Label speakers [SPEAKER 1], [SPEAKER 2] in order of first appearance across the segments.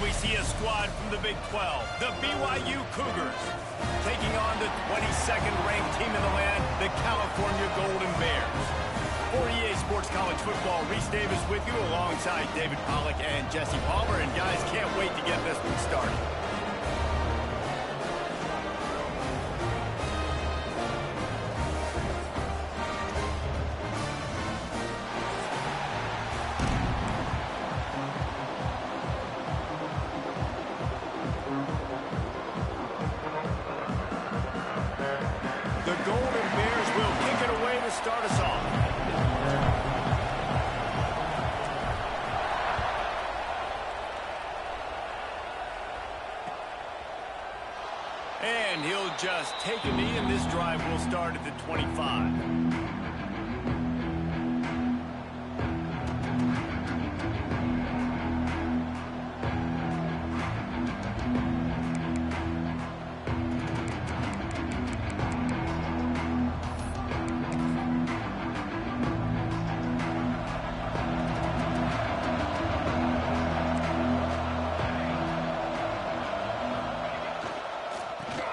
[SPEAKER 1] we see a squad from the Big 12, the BYU Cougars, taking on the 22nd ranked team in the land, the California Golden Bears. For EA Sports College Football, Reese Davis with you alongside David Pollack and Jesse Palmer. And guys, can't wait to get this one started. The Golden Bears will kick it away to start us off. And he'll just take a knee, and this drive will start at the 25.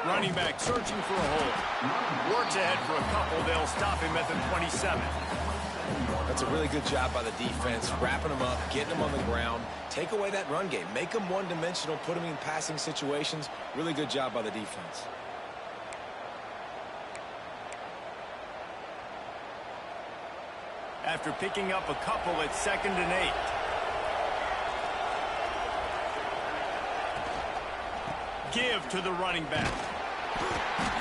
[SPEAKER 1] Running back searching for a hole. Works ahead for a couple. They'll stop him at the 27.
[SPEAKER 2] That's a really good job by the defense, wrapping them up, getting them on the ground. Take away that run game. Make them one-dimensional, put them in passing situations. Really good job by the defense.
[SPEAKER 1] After picking up a couple, it's 2nd and 8. Give to the running back.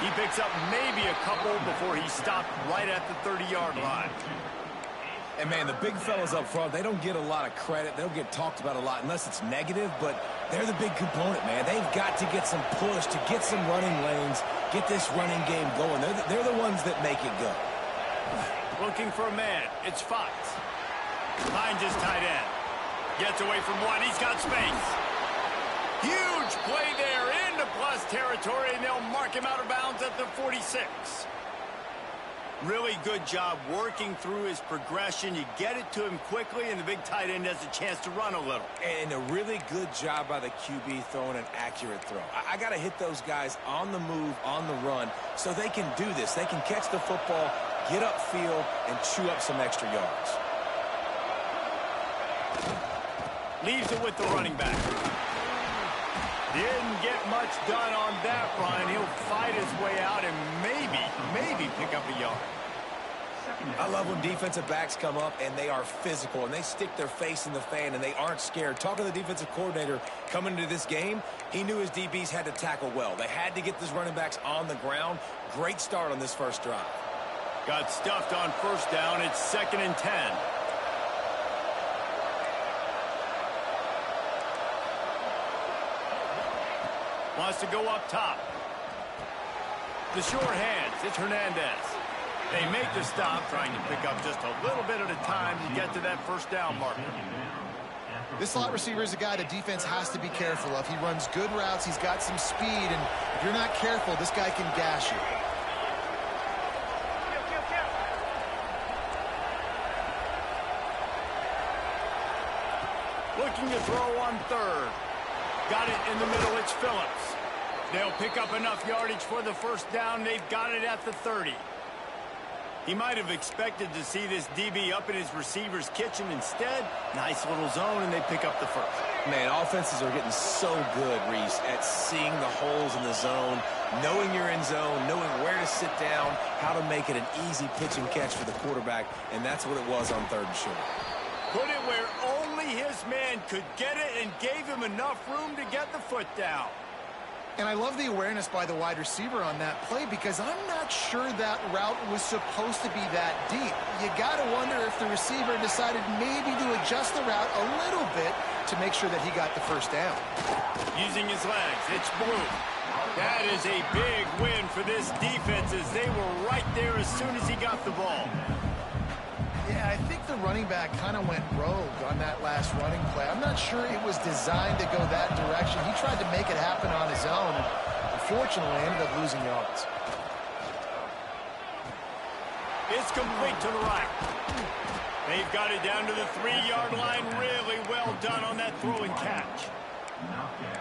[SPEAKER 1] He picks up maybe a couple before he stopped right at the 30-yard line.
[SPEAKER 2] And, man, the big fellas up front, they don't get a lot of credit. They don't get talked about a lot unless it's negative, but they're the big component, man. They've got to get some push, to get some running lanes, get this running game going. They're the ones that make it go.
[SPEAKER 1] Looking for a man. It's Fox. Finds his tight end. Gets away from one. He's got space. Huge play there into plus territory, and they'll mark him out of bounds at the 46. Really good job working through his progression. You get it to him quickly, and the big tight end has a chance to run a little.
[SPEAKER 2] And a really good job by the QB throwing an accurate throw. I got to hit those guys on the move, on the run, so they can do this. They can catch the football, get upfield, and chew up some extra yards.
[SPEAKER 1] Leaves it with the running back. Didn't get much done on that run. He'll fight his way out and maybe pick up a yard.
[SPEAKER 2] I love when defensive backs come up and they are physical and they stick their face in the fan and they aren't scared. Talking to the defensive coordinator coming into this game, he knew his DBs had to tackle well. They had to get these running backs on the ground. Great start on this first drive.
[SPEAKER 1] Got stuffed on first down. It's 2nd and 10. Wants to go up top. The short hands. It's Hernandez. They make the stop, trying to pick up just a little bit at a time to get to that first down marker.
[SPEAKER 3] This slot receiver is a guy the defense has to be careful of. He runs good routes. He's got some speed, and if you're not careful, this guy can gash you.
[SPEAKER 1] Looking to throw on 3rd. Got it in the middle. It's Phillips. They'll pick up enough yardage for the first down. They've got it at the 30. He might have expected to see this DB up in his receiver's kitchen. Instead, nice little zone, and they pick up the first.
[SPEAKER 2] Man, offenses are getting so good, Reese, at seeing the holes in the zone, knowing you're in zone, knowing where to sit down, how to make it an easy pitch and catch for the quarterback, and that's what it was on 3rd and short.
[SPEAKER 1] Put it where only his man could get it and gave him enough room to get the foot down.
[SPEAKER 3] And I love the awareness by the wide receiver on that play because I'm not sure that route was supposed to be that deep. You got to wonder if the receiver decided maybe to adjust the route a little bit to make sure that he got the first down.
[SPEAKER 1] Using his legs, it's Blue. That is a big win for this defense as they were right there as soon as he got the ball.
[SPEAKER 3] Yeah, I think the running back kind of went rogue on that last running play. I'm not sure it was designed to go that direction. He tried to make it happen on his own, and unfortunately ended up losing yards.
[SPEAKER 1] It's complete to the right. They've got it down to the 3-yard line. Really well done on that throw and catch.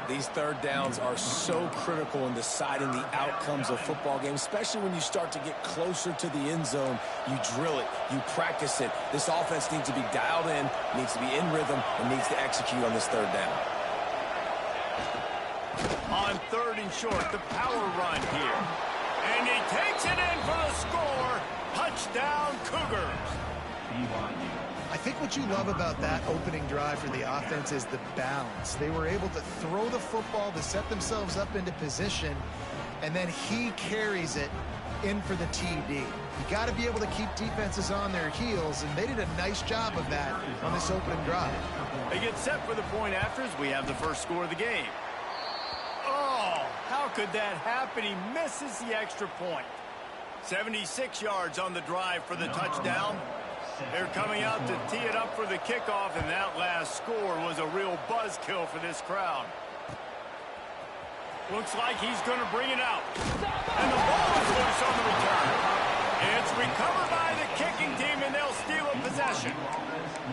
[SPEAKER 2] These third downs are so critical in deciding the outcomes of football games, especially when you start to get closer to the end zone. You drill it, you practice it. This offense needs to be dialed in, needs to be in rhythm, and needs to execute on this third down.
[SPEAKER 1] On 3rd and short, the power run here. And he takes it in for the score. Touchdown, Cougars.
[SPEAKER 3] I think what you love about that opening drive for the offense is the balance. They were able to throw the football to set themselves up into position, and then he carries it in for the TD. You got to be able to keep defenses on their heels, and they did a nice job of that on this opening drive.
[SPEAKER 1] They get set for the point after as we have the first score of the game. Oh, how could that happen? He misses the extra point. 76 yards on the drive for the touchdown. They're coming out to tee it up for the kickoff, and that last score was a real buzzkill for this crowd. Looks like he's going to bring it out. And the ball is loose on the return. It's recovered by the kicking team, and they'll steal a possession.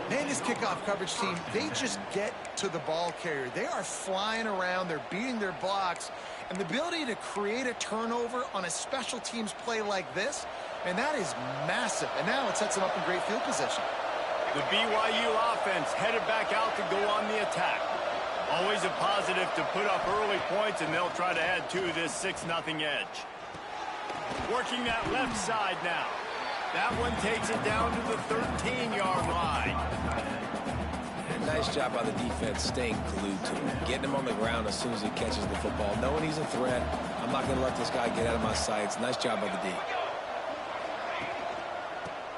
[SPEAKER 3] Man, this kickoff coverage team, they just get to the ball carrier. They are flying around. They're beating their blocks. And the ability to create a turnover on a special teams play like this, and that is massive. And now it sets them up in great field position.
[SPEAKER 1] The BYU offense headed back out to go on the attack. Always a positive to put up early points, and they'll try to add to this 6-0 edge. Working that left side now. That one takes it down to the 13-yard line.
[SPEAKER 2] And nice job by the defense staying glued to him, getting him on the ground as soon as he catches the football, knowing he's a threat. I'm not going to let this guy get out of my sights. Nice job by the D.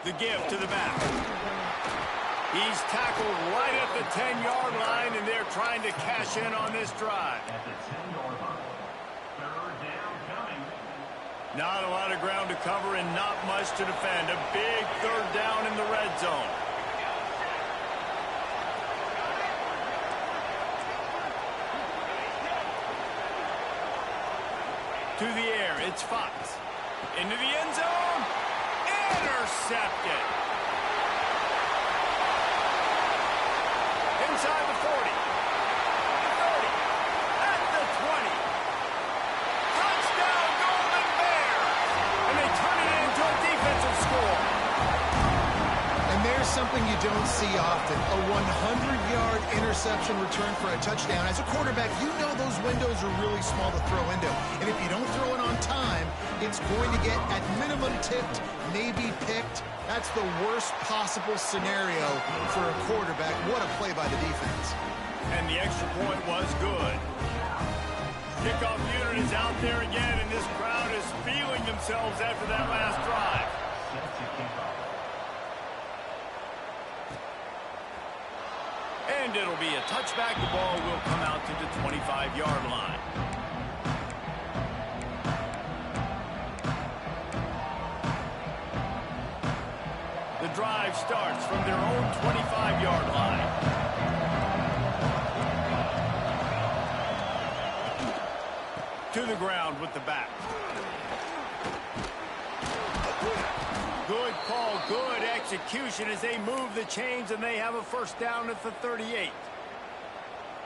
[SPEAKER 1] The give to the back. He's tackled right at the 10-yard line, and they're trying to cash in on this drive. Not a lot of ground to cover and not much to defend. A big third down in the red zone. To the air, it's Fox. Into the end zone. Intercepted. Inside the 40. 30. At the 20. Touchdown, Golden Bears. And they turn it into a defensive score.
[SPEAKER 3] And there's something you don't see often. A 100-yard interception return for a touchdown. As a quarterback, you know those windows are really small to throw into. And if you don't throw it on time, it's going to get at minimum tipped, maybe picked. That's the worst possible scenario for a quarterback. What a play by the defense.
[SPEAKER 1] And the extra point was good. Kickoff unit is out there again, and this crowd is feeling themselves after that last drive. And it'll be a touchback. The ball will come out to the 25-yard line. The drive starts from their own 25-yard line. To the ground with the back. Good call, good execution as they move the chains, and they have a first down at the 38.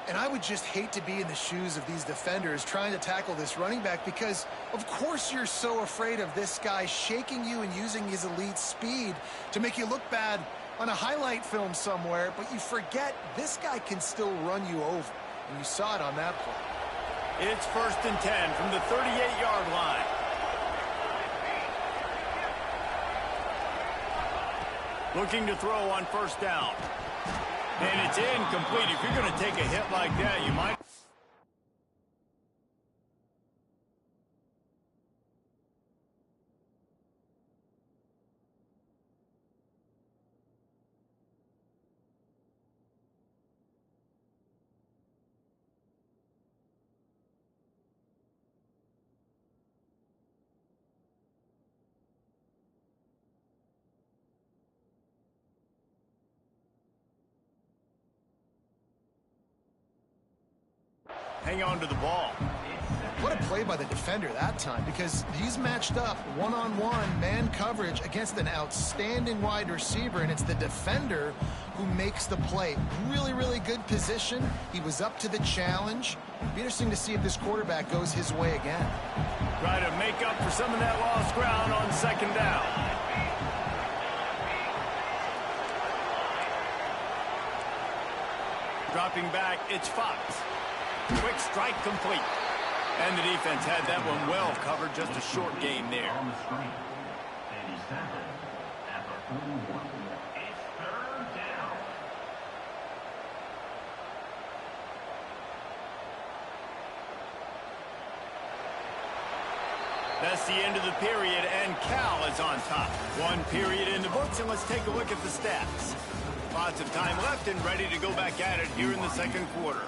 [SPEAKER 3] And I would just hate to be in the shoes of these defenders trying to tackle this running back, because of course you're so afraid of this guy shaking you and using his elite speed to make you look bad on a highlight film somewhere, but you forget this guy can still run you over. And you saw it on that play.
[SPEAKER 1] It's 1st and 10 from the 38-yard line. Looking to throw on first down. And it's incomplete. If you're going to take a hit like that, you might. Hang on to the ball.
[SPEAKER 3] What a play by the defender that time, because he's matched up one-on-one man coverage against an outstanding wide receiver, and it's the defender who makes the play. Really, really good position. He was up to the challenge. Be interesting to see if this quarterback goes his way again.
[SPEAKER 1] Try to make up for some of that lost ground on second down. Dropping back, it's Fox. Quick strike complete. And the defense had that one well covered, just a short gain there. That's the end of the period, and Cal is on top. One period in the books, and let's take a look at the stats. Lots of time left and ready to go back at it here in the second quarter.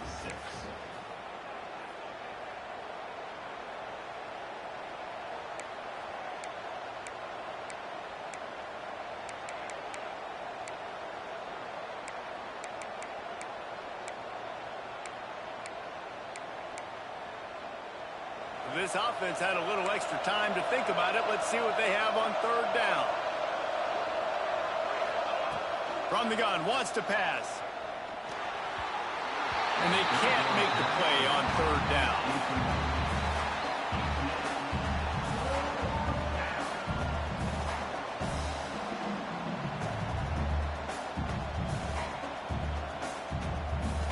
[SPEAKER 1] This offense had a little extra time to think about it. Let's see what they have on third down. From the gun, wants to pass. And they can't make the play on third down.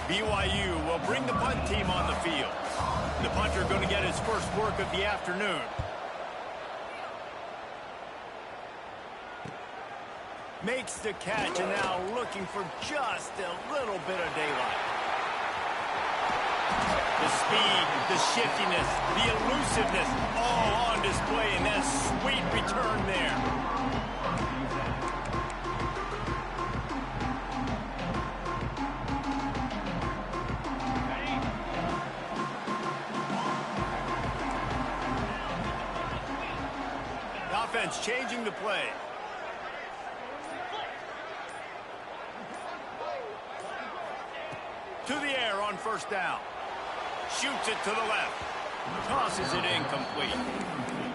[SPEAKER 1] BYU will bring the punt team on the field. The punter going to get his first work of the afternoon. Makes the catch, and now looking for just a little bit of daylight. The speed, the shiftiness, the elusiveness, all on display, and that sweet return there. Changing the play. To the air on first down. Shoots it to the left. Tosses it incomplete.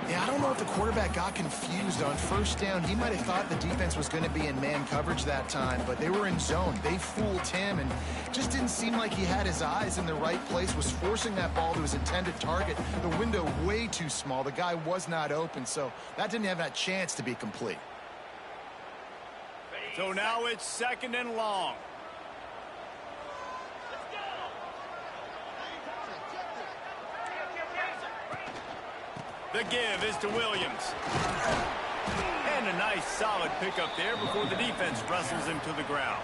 [SPEAKER 3] Yeah, I don't know if the quarterback got confused on first down. He might have thought the defense was going to be in man coverage that time, but they were in zone. They fooled him, and just didn't seem like he had his eyes in the right place, was forcing that ball to his intended target. The window way too small. The guy was not open, so that didn't have that chance to be complete.
[SPEAKER 1] So now it's second and long. The give is to Williams. And a nice solid pickup there before the defense wrestles him to the ground.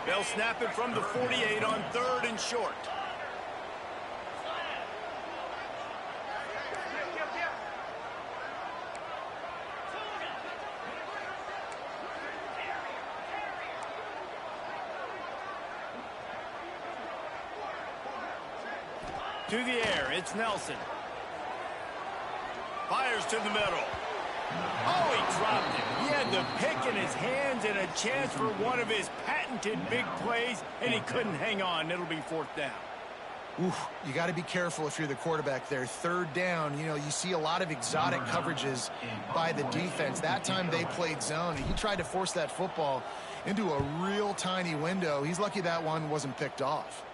[SPEAKER 1] They'll snap it from the 48 on third and short. To the air, it's Nelson. Fires to the middle. Oh, he dropped it. He had the pick in his hands and a chance for one of his patented big plays, and he couldn't hang on. It'll be fourth down.
[SPEAKER 3] Oof, you got to be careful if you're the quarterback there. Third down, you know, you see a lot of exotic coverages by the defense. That time they played zone. He tried to force that football into a real tiny window. He's lucky that one wasn't picked off.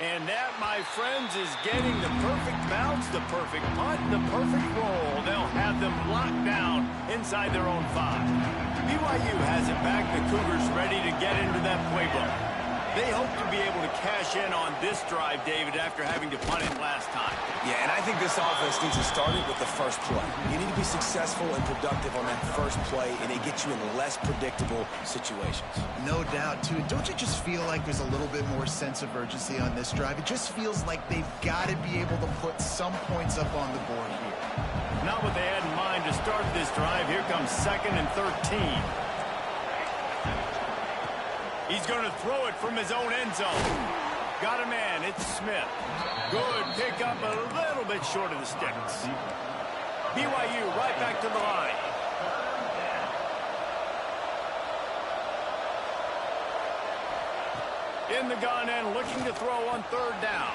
[SPEAKER 1] And that, my friends, is getting the perfect bounce, the perfect punt, the perfect roll. They'll have them locked down inside their own 5. BYU has it back. The Cougars ready to get into that playbook. They hope to be able to cash in on this drive, David, after having to punt it last time.
[SPEAKER 2] Yeah, and I think this offense needs to start it with the first play. You need to be successful and productive on that first play, and it gets you in less predictable situations.
[SPEAKER 3] No doubt, too. Don't you just feel like there's a little bit more sense of urgency on this drive? It just feels like they've got to be able to put some points up on the board here.
[SPEAKER 1] Not what they had in mind to start this drive. Here comes 2nd and 13. He's going to throw it from his own end zone. Got a man. It's Smith. Good pickup, a little bit short of the sticks. BYU right back to the line. In the gun and looking to throw on third down.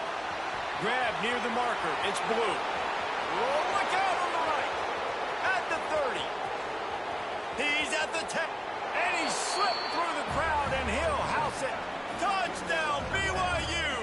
[SPEAKER 1] Grab near the marker. It's Blue. Oh, look out on the right. At the 30. He's at the 10. And he slipped through the crowd, and he'll house it. Touchdown, BYU.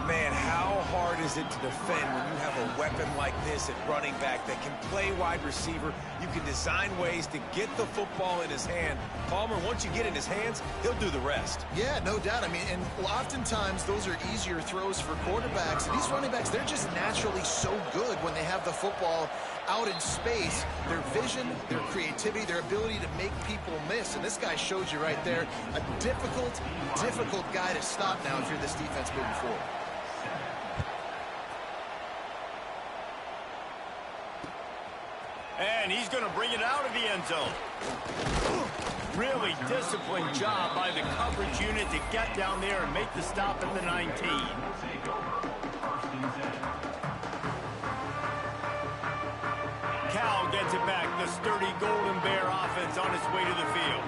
[SPEAKER 2] Man, how hard is it to defend when you have a weapon like this at running back that can play wide receiver? You can design ways to get the football in his hand. Palmer, once you get in his hands, he'll do the rest.
[SPEAKER 3] Yeah, no doubt. I mean, and oftentimes those are easier throws for quarterbacks. These running backs, they're just naturally so good when they have the football out in space. Their vision, their creativity, their ability to make people miss. And this guy showed you right there, a difficult guy to stop now if you're this defense moving forward.
[SPEAKER 1] And he's going to bring it out of the end zone. Really disciplined job by the coverage unit to get down there and make the stop at the 19. Cal gets it back. The sturdy Golden Bear offense on its way to the field.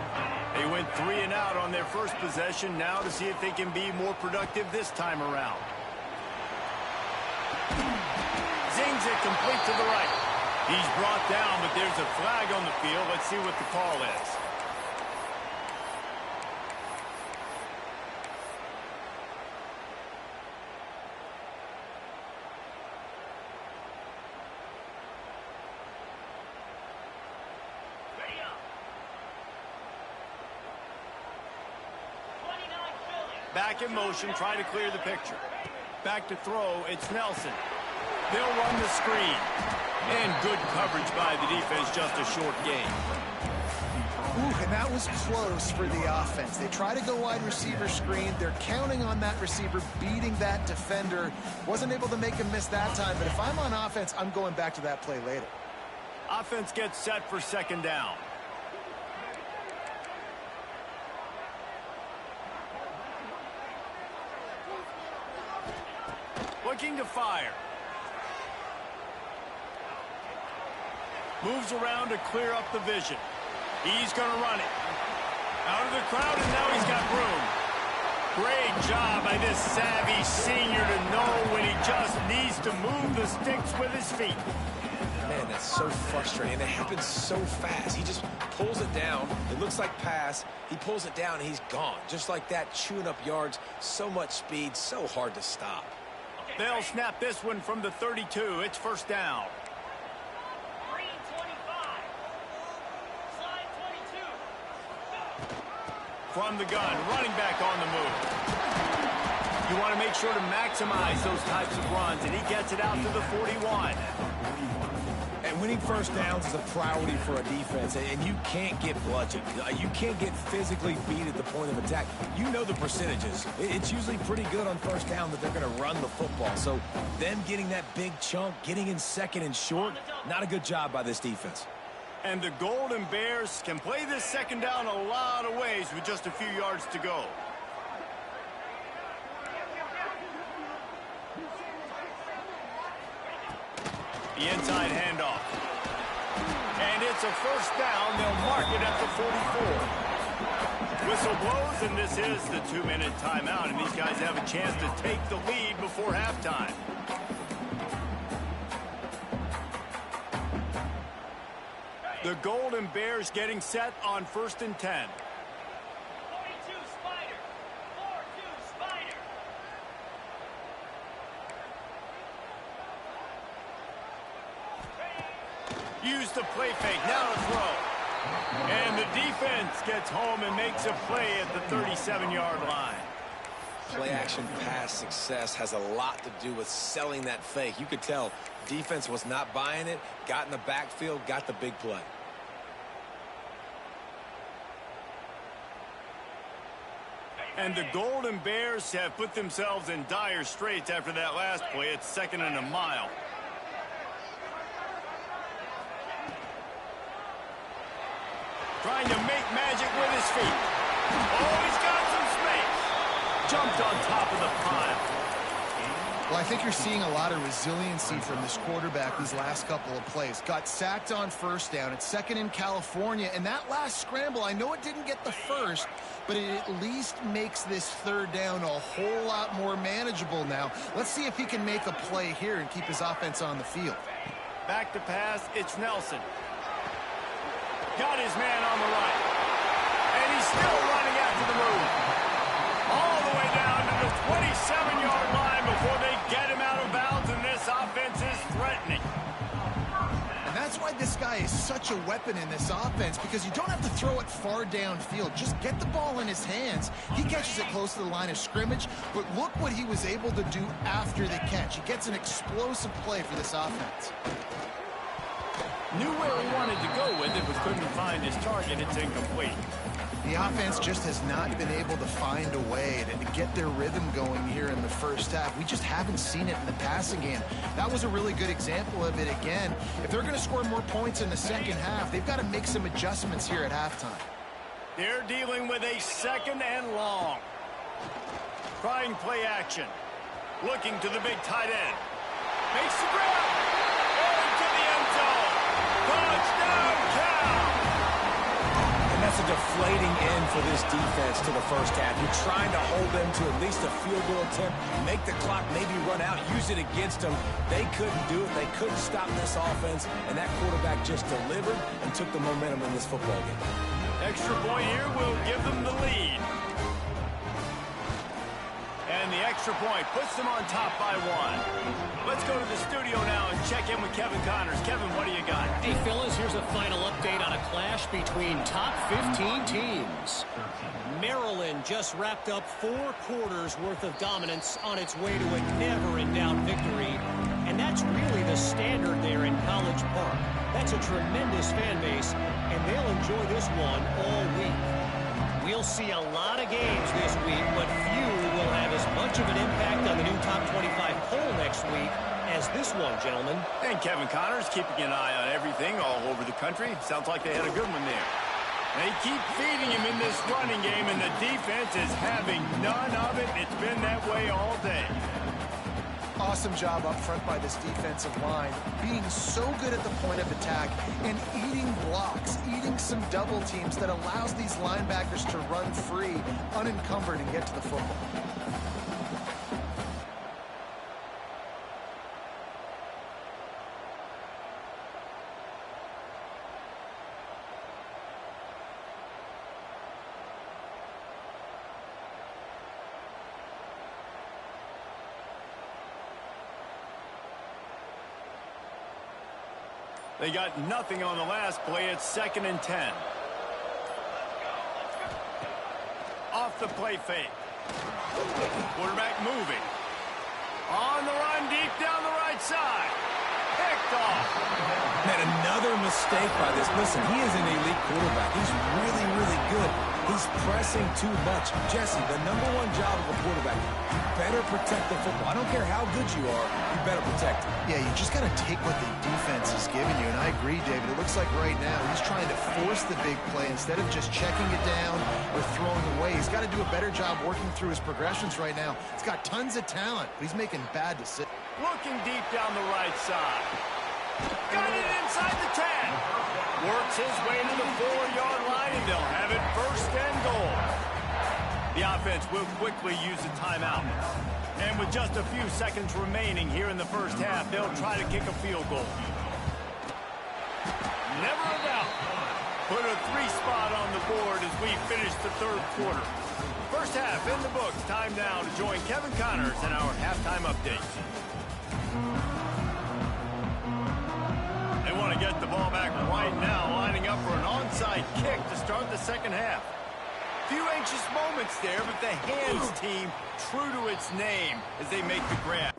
[SPEAKER 1] They went 3 and out on their first possession. Now to see if they can be more productive this time around. Zings it complete to the right. He's brought down, but there's a flag on the field. Let's see what the call is.
[SPEAKER 4] Ready up. 29 Philly.
[SPEAKER 1] Back in motion, try to clear the picture. Back to throw, it's Nelson. They'll run the screen. And good coverage by the defense, just a short gain.
[SPEAKER 3] Ooh, and that was close for the offense. They try to go wide receiver screen. They're counting on that receiver beating that defender. Wasn't able to make him miss that time, but if I'm on offense, I'm going back to that play later.
[SPEAKER 1] Offense gets set for second down. Looking to fire. Moves around to clear up the vision. He's going to run it. Out of the crowd, and now he's got room. Great job by this savvy senior to know when he just needs to move the sticks with his feet.
[SPEAKER 2] Man, that's so frustrating. It happens so fast. He just pulls it down. It looks like pass. He pulls it down, and he's gone. Just like that, chewing up yards. So much speed, so hard to stop.
[SPEAKER 1] They'll snap this one from the 32. It's first down.
[SPEAKER 4] Green 25. Slide 22.
[SPEAKER 1] From the gun, running back on the move. You want to make sure to maximize those types of runs, and he gets it out to the 41.
[SPEAKER 2] And winning first downs is a priority for a defense, and you can't get bludgeoned. You can't get physically beat at the point of attack. You know the percentages. It's usually pretty good on first down that they're going to run the football. So them getting that big chunk, getting in second and short, not a good job by this defense.
[SPEAKER 1] And the Golden Bears can play this second down a lot of ways with just a few yards to go. The inside handoff. And it's a first down. They'll mark it at the 44. Whistle blows, and this is the 2-minute timeout. And these guys have a chance to take the lead before halftime. The Golden Bears getting set on 1st and 10.
[SPEAKER 4] 42 Spider. 4-2 Spider.
[SPEAKER 1] Use the play fake, now to throw. And the defense gets home and makes a play at the 37-yard line.
[SPEAKER 2] Play action pass success has a lot to do with selling that fake. You could tell defense was not buying it, got in the backfield, got the big play.
[SPEAKER 1] And the Golden Bears have put themselves in dire straits after that last play. It's 2nd and a mile. Trying to make magic with his feet. Oh, he's got some space. Jumped on top of the pile.
[SPEAKER 3] Well, I think you're seeing a lot of resiliency from this quarterback these last couple of plays. Got sacked on first down. It's second in California. And that last scramble, I know it didn't get the first, but it at least makes this third down a whole lot more manageable now. Let's see if he can make a play here and keep his offense on the field.
[SPEAKER 1] Back to pass, it's Nelson. Got his man on the right. And he's still running after the move. All the way down to the 27-yard line before they get him out of bounds, and this offense is threatening.
[SPEAKER 3] And that's why this guy is such a weapon in this offense, because you don't have to throw it far downfield. Just get the ball in his hands. He catches it close to the line of scrimmage, but look what he was able to do after the catch. He gets an explosive play for this offense.
[SPEAKER 1] Knew where he wanted to go with it, but couldn't find his target. It's incomplete.
[SPEAKER 3] The offense just has not been able to find a way to get their rhythm going here in the first half. We just haven't seen it in the passing game. That was a really good example of it again. If they're going to score more points in the second half, they've got to make some adjustments here at halftime.
[SPEAKER 1] They're dealing with a second and long. Trying play action. Looking to the big tight end. Makes the grab. Into the end zone. Touchdown, Cal!
[SPEAKER 2] And that's a deflating end for this defense to the first half. You're trying to hold them to at least a field goal attempt, make the clock maybe run out, use it against them. They couldn't do it. They couldn't stop this offense, and that quarterback just delivered and took the momentum in this football game.
[SPEAKER 1] Extra point here will give them the lead. And the extra point puts them on top by one. Let's go to the studio now and check in with Kevin Connors. Kevin, what do you got?
[SPEAKER 5] Hey, fellas, here's a final update on a clash between top 15 teams. Maryland just wrapped up 4 quarters worth of dominance on its way to a never-in-doubt victory. And that's really the standard there in College Park. That's a tremendous fan base, and they'll enjoy this one all week. We'll see a lot of games this week, but few will have as much of an impact on the new top 25 poll next week as this one, gentlemen.
[SPEAKER 1] And Kevin Connors keeping an eye on everything all over the country. Sounds like they had a good one there. They keep feeding him in this running game, and the defense is having none of it. It's been that way all day.
[SPEAKER 3] Awesome job up front by this defensive line, being so good at the point of attack and eating blocks, eating some double teams that allows these linebackers to run free, unencumbered, and get to the football.
[SPEAKER 1] They got nothing on the last play. It's 2nd and 10. Off the play fake. Quarterback moving. On the run deep down the right side. Picked off.
[SPEAKER 2] Man, another mistake by this. Listen, he is an elite quarterback. He's really, really good. He's pressing too much. Jesse, the #1 job of a quarterback, you better protect the football. I don't care how good you are, you better protect it.
[SPEAKER 3] Yeah, you just got to take what the defense is giving you, and I agree, David. It looks like right now he's trying to force the big play instead of just checking it down or throwing away. He's got to do a better job working through his progressions right now. He's got tons of talent, but he's making bad decisions.
[SPEAKER 1] Looking deep down the right side. Got it inside the 10. Works his way to the 4-yard line, and they'll have it 1st and goal. The offense will quickly use a timeout. And with just a few seconds remaining here in the first half, they'll try to kick a field goal. Never a doubt. Put a 3 spot on the board as we finish the 3rd quarter. First half in the books. Time now to join Kevin Connors in our halftime update. They want to get the ball back right now, lining up for an onside kick to start the second half. Few anxious moments there, but the hands team true to its name as they make the grab.